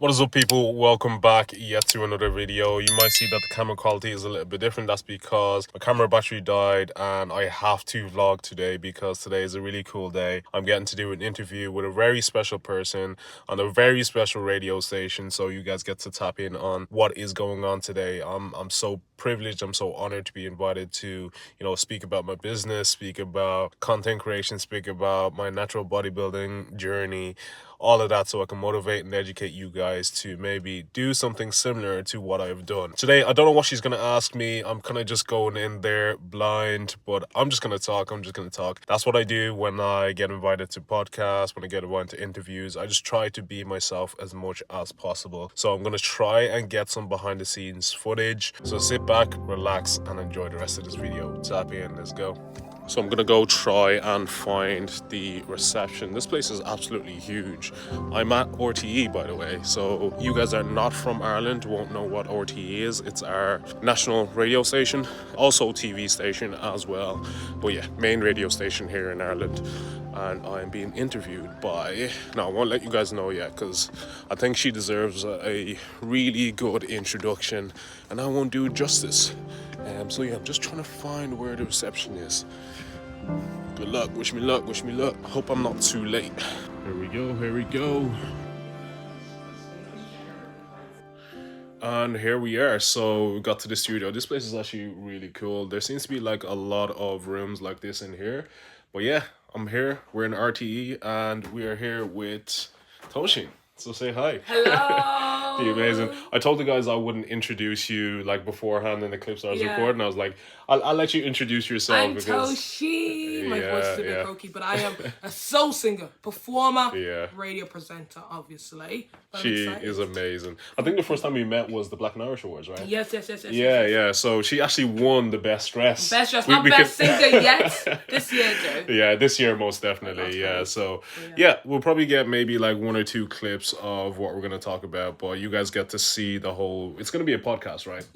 What is up, people? Welcome back yet to another video. You might see that the camera quality is a little bit different. That's because my camera battery died and I have to vlog today because today is a really cool day. I'm getting to do an interview with a very special person on a very special radio station, so you guys get to tap in on what is going on today. I'm so privileged, I'm so honored to be invited to, speak about my business, speak about content creation, speak about my natural bodybuilding journey, all of that, so I can motivate and educate you guys to maybe do something similar to what I've done. Today, I don't know what she's going to ask me. I'm kind of just going in there blind, but I'm just going to talk. That's what I do when I get invited to podcasts, when I get invited to interviews. I just try to be myself as much as possible. So I'm going to try and get some behind the scenes footage. So sit back, relax, and enjoy the rest of this video. Tap in, let's go. So I'm gonna go try and find the reception. This place is absolutely huge. I'm at RTE, by the way, so you guys are not from Ireland won't know what RTE is. It's our national radio station, also TV station as well. But yeah, main radio station here in Ireland. And I'm being interviewed by, no, I won't let you guys know yet because I think she deserves a really good introduction and I won't do it justice. So yeah, I'm just trying to find where the reception is. Good luck, wish me luck, wish me luck. Hope I'm not too late. Here we go. And here we are. So we got to the studio. This place is actually really cool. There seems to be like a lot of rooms like this in here. But yeah, I'm here. We're in RTE and we are here with Toshin. So say hi. Hello. Be amazing. I told the guys I wouldn't introduce you like beforehand in the clips I was recording. I was like, I'll let you introduce yourself. I'm Toshi. My voice is a bit croaky, but I am a soul singer, performer, radio presenter, obviously. But she is amazing. I think the first time we met was the Black and Irish Awards, right? Yes. Yeah. So she actually won the best dress. Best dress, not best singer yet. This year, though. Yeah, this year most definitely. Yeah. So yeah, we'll probably get maybe like one or two clips of what we're gonna talk about, but you guys get to see the whole. It's gonna be a podcast, right?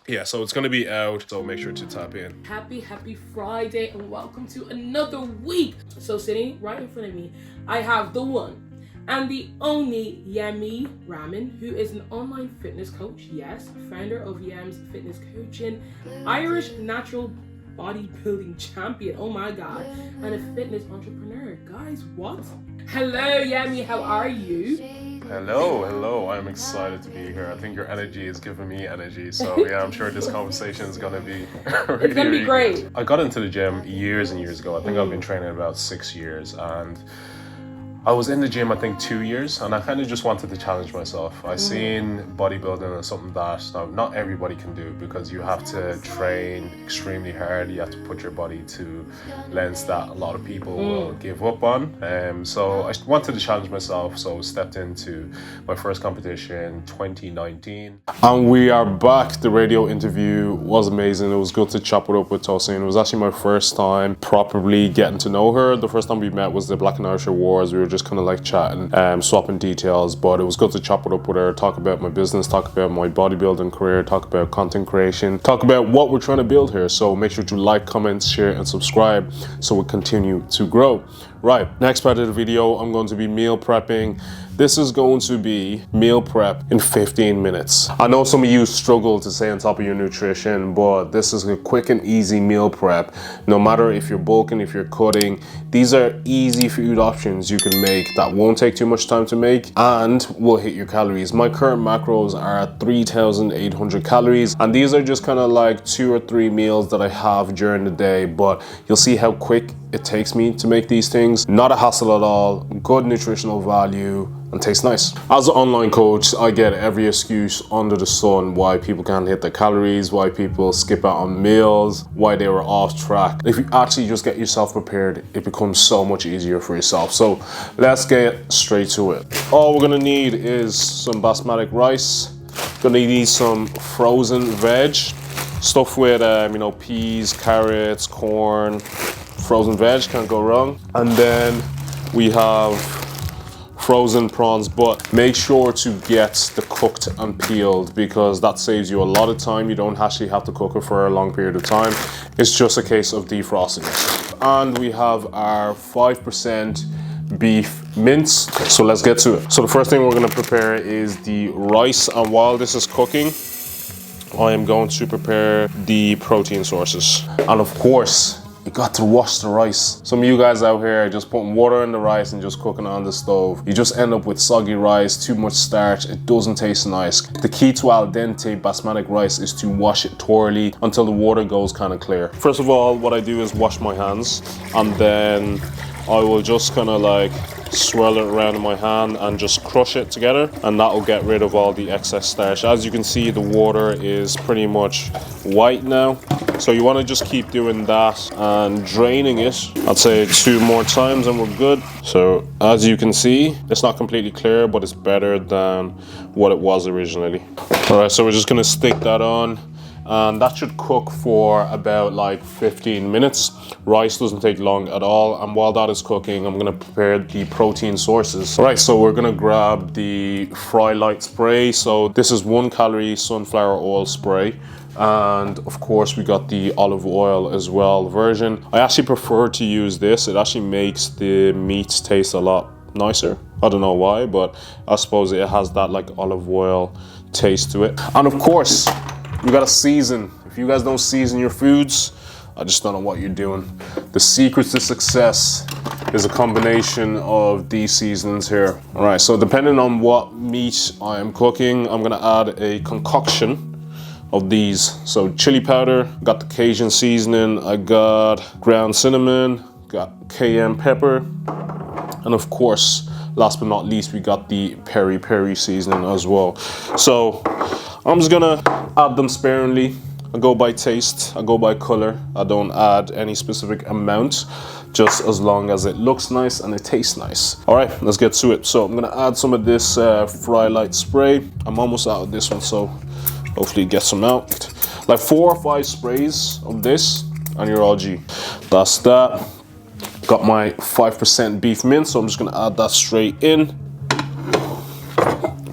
Yeah, so it's gonna be out, so make sure to tap in. Happy Friday and welcome to another week. So sitting right in front of me, I have the one and the only Yemi Raman, who is an online fitness coach, yes, founder of yemzfitness coaching, Irish natural bodybuilding champion, oh my god, and a fitness entrepreneur. Guys, what? Hello Yemi, how are you? Hello. I'm excited to be here. I think your energy is giving me energy. So yeah, I'm sure this conversation is gonna be it's gonna be great. Good. I got into the gym years and years ago. I think I've been training about 6 years, and I was in the gym, I think 2 years, and I kind of just wanted to challenge myself. I seen bodybuilding as something that not everybody can do because you have to train extremely hard. You have to put your body to lengths that a lot of people will give up on. So I wanted to challenge myself, so I stepped into my first competition 2019. And we are back. The radio interview was amazing. It was good to chop it up with Tosin. It was actually my first time properly getting to know her. The first time we met was the Black and Irish Awards. We were just kind of like chatting, swapping details, but it was good to chop it up with her, talk about my business, talk about my bodybuilding career, talk about content creation, talk about what we're trying to build here. So make sure to like, comment, share, and subscribe so we continue to grow. Right, next part of the video, I'm going to be meal prepping. This is going to be meal prep in 15 minutes. I know some of you struggle to stay on top of your nutrition, but this is a quick and easy meal prep. No matter if you're bulking, if you're cutting, these are easy food options you can make that won't take too much time to make and will hit your calories. My current macros are 3,800 calories, and these are just kind of like 2 or 3 meals that I have during the day, but you'll see how quick it takes me to make these things. Not a hassle at all, good nutritional value, and tastes nice. As an online coach, I get every excuse under the sun why people can't hit their calories, why people skip out on meals, why they were off track. If you actually just get yourself prepared, it becomes so much easier for yourself. So let's get straight to it. All we're gonna need is some basmati rice. Gonna need some frozen veg, stuff with peas, carrots, corn. Frozen veg, can't go wrong. And then we have frozen prawns, but make sure to get the cooked and peeled because that saves you a lot of time. You don't actually have to cook it for a long period of time. It's just a case of defrosting it. And we have our 5% beef mince. So let's get to it. So the first thing we're gonna prepare is the rice, and while this is cooking, I am going to prepare the protein sources. And of course, you got to wash the rice. Some of you guys out here are just putting water in the rice and just cooking it on the stove. You just end up with soggy rice, too much starch, it doesn't taste nice. The key to al dente basmati rice is to wash it thoroughly until the water goes kind of clear. First of all, what I do is wash my hands, and then I will just kind of like swirl it around in my hand and just crush it together, and that will get rid of all the excess starch. As you can see, the water is pretty much white now, so you want to just keep doing that and draining it. I'd say 2 more times and we're good. So as you can see, it's not completely clear, but it's better than what it was originally. All right, so we're just going to stick that on, and that should cook for about like 15 minutes. Rice doesn't take long at all, and while that is cooking, I'm gonna prepare the protein sources. All right, so we're gonna grab the Fry Light spray. So this is 1 calorie sunflower oil spray, and of course we got the olive oil as well version. I actually prefer to use this. It actually makes the meats taste a lot nicer. I don't know why, but I suppose it has that like olive oil taste to it. And of course, you gotta season. If you guys don't season your foods, I just don't know what you're doing. The secret to success is a combination of these seasonings here. All right, so depending on what meat I am cooking, I'm gonna add a concoction of these. So chili powder, got the Cajun seasoning, I got ground cinnamon, got cayenne pepper, and of course, last but not least, we got the peri peri seasoning as well. So I'm just gonna add them sparingly. I go by taste, I go by color. I don't add any specific amount, just as long as it looks nice and it tastes nice. All right, let's get to it. So I'm gonna add some of this Fry Light spray. I'm almost out of this one, so hopefully get some out. Like 4 or 5 sprays of this and you're all G. That's that. Got my 5% beef mince, so I'm just gonna add that straight in.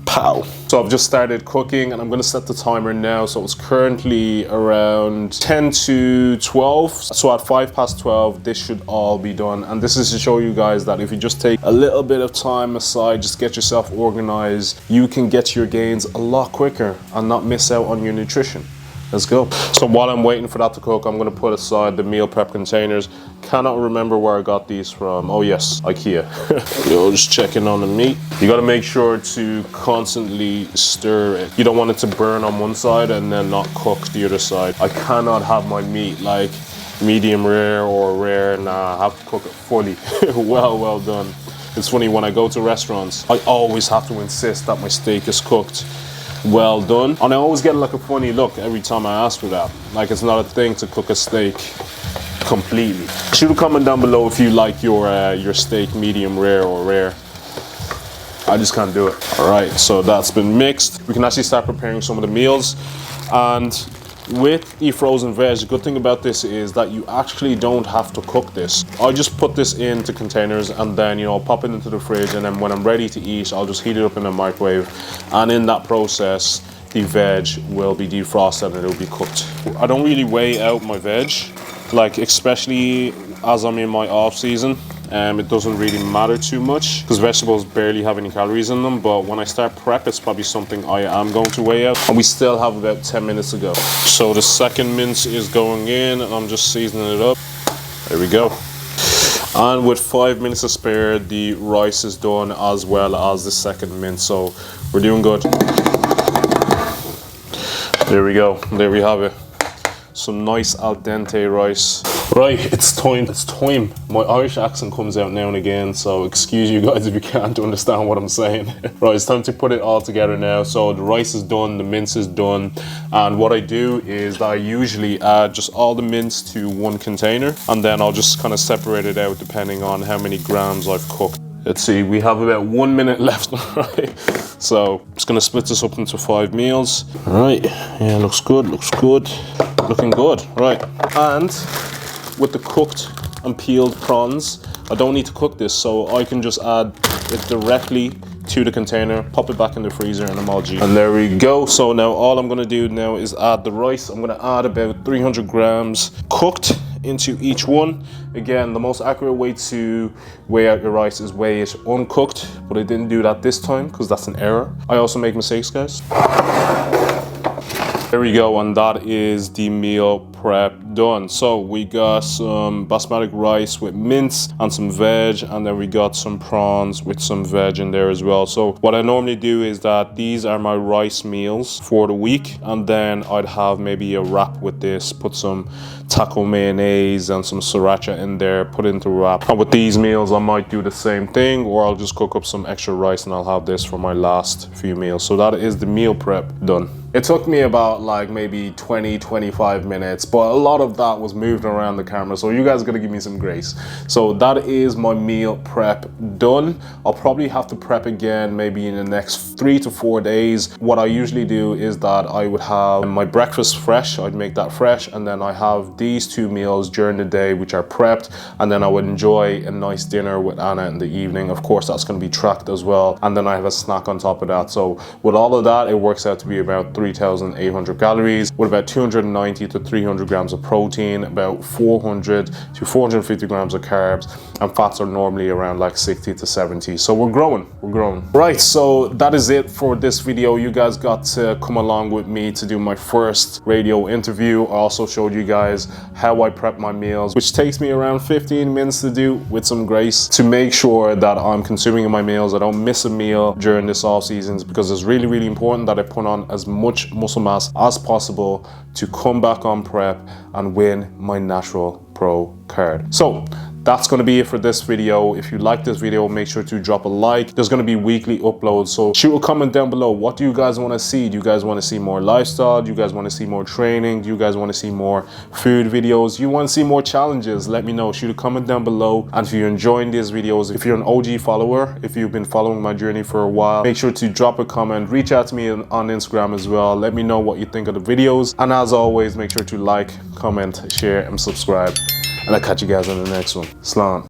Pow. So I've just started cooking, and I'm gonna set the timer now. So it's currently around 10 to 12. So at 12:05, this should all be done. And this is to show you guys that if you just take a little bit of time aside, just get yourself organized, you can get your gains a lot quicker and not miss out on your nutrition. Let's go. So while I'm waiting for that to cook, I'm gonna put aside the meal prep containers. Cannot remember where I got these from. Oh yes, IKEA. Yo, just checking on the meat. You gotta make sure to constantly stir it. You don't want it to burn on one side and then not cook the other side. I cannot have my meat like medium rare or rare. Nah, I have to cook it fully. well done. It's funny, when I go to restaurants, I always have to insist that my steak is cooked well done, and I always get like a funny look every time I ask for that. Like it's not a thing to cook a steak completely. Shoot a comment down below if you like your steak medium rare or rare. I just can't do it. All right, so that's been mixed. We can actually start preparing some of the meals. And with the frozen veg, the good thing about this is that you actually don't have to cook this. I just put this into containers and then, you know, pop it into the fridge, and then when I'm ready to eat, I'll just heat it up in the microwave, and in that process, the veg will be defrosted and it'll be cooked. I don't really weigh out my veg, like especially as I'm in my off season. It doesn't really matter too much because vegetables barely have any calories in them, but when I start prep, it's probably something I am going to weigh out. And we still have about 10 minutes to go. So the second mince is going in, and I'm just seasoning it up. There we go. And with 5 minutes to spare, the rice is done as well as the second mince, so we're doing good. There we go, there we have it. Some nice al dente rice. Right, it's time. My Irish accent comes out now and again, so excuse you guys if you can't understand what I'm saying. Right, it's time to put it all together now. So the rice is done, the mince is done, and what I do is that I usually add just all the mince to one container, and then I'll just kind of separate it out depending on how many grams I've cooked. Let's see, we have about 1 minute left, right? So I'm just gonna split this up into 5 meals. All right, yeah, looks good, looking good, right? And with the cooked and peeled prawns, I don't need to cook this, so I can just add it directly to the container, pop it back in the freezer, and I'm all G. And there we go. So now all I'm gonna do now is add the rice. I'm gonna add about 300 grams cooked into each one. Again, the most accurate way to weigh out your rice is weigh it uncooked, but I didn't do that this time because that's an error. I also make mistakes, guys. There we go, and that is the meal prep done. So we got some basmati rice with mince and some veg, and then we got some prawns with some veg in there as well. So what I normally do is that these are my rice meals for the week, and then I'd have maybe a wrap with this, put some taco mayonnaise and some sriracha in there, put it into a wrap. And with these meals I might do the same thing, or I'll just cook up some extra rice and I'll have this for my last few meals. So that is the meal prep done. It took me about like maybe 20-25 minutes, but a lot of that was moved around the camera, so you guys gotta give me some grace. So that is my meal prep done. I'll probably have to prep again maybe in the next 3 to 4 days. What I usually do is that I would have my breakfast fresh, I'd make that fresh, and then I have these 2 meals during the day which are prepped, and then I would enjoy a nice dinner with Anna in the evening. Of course that's going to be tracked as well, and then I have a snack on top of that. So with all of that, it works out to be about 3,800 calories with about 290 to 300 grams of protein, about 400 to 450 grams of carbs, and fats are normally around like 60 to 70. So we're growing. Right, so that is it for this video. You guys got to come along with me to do my first radio interview. I also showed you guys how I prep my meals, which takes me around 15 minutes to do with some grace, to make sure that I'm consuming my meals. I don't miss a meal during this off seasons, because it's really, really important that I put on as much muscle mass as possible to come back on prep and win my Natural Pro card. So that's going to be it for this video. If you like this video, make sure to drop a like. There's going to be weekly uploads, so shoot a comment down below. What do you guys want to see? Do you guys want to see more lifestyle? Do you guys want to see more training? Do you guys want to see more food videos? Do you want to see more challenges? Let me know. Shoot a comment down below. And if you're enjoying these videos, if you're an OG follower, if you've been following my journey for a while, make sure to drop a comment. Reach out to me on Instagram as well. Let me know what you think of the videos. And as always, make sure to like, comment, share, and subscribe. And I'll catch you guys in the next one. Slán.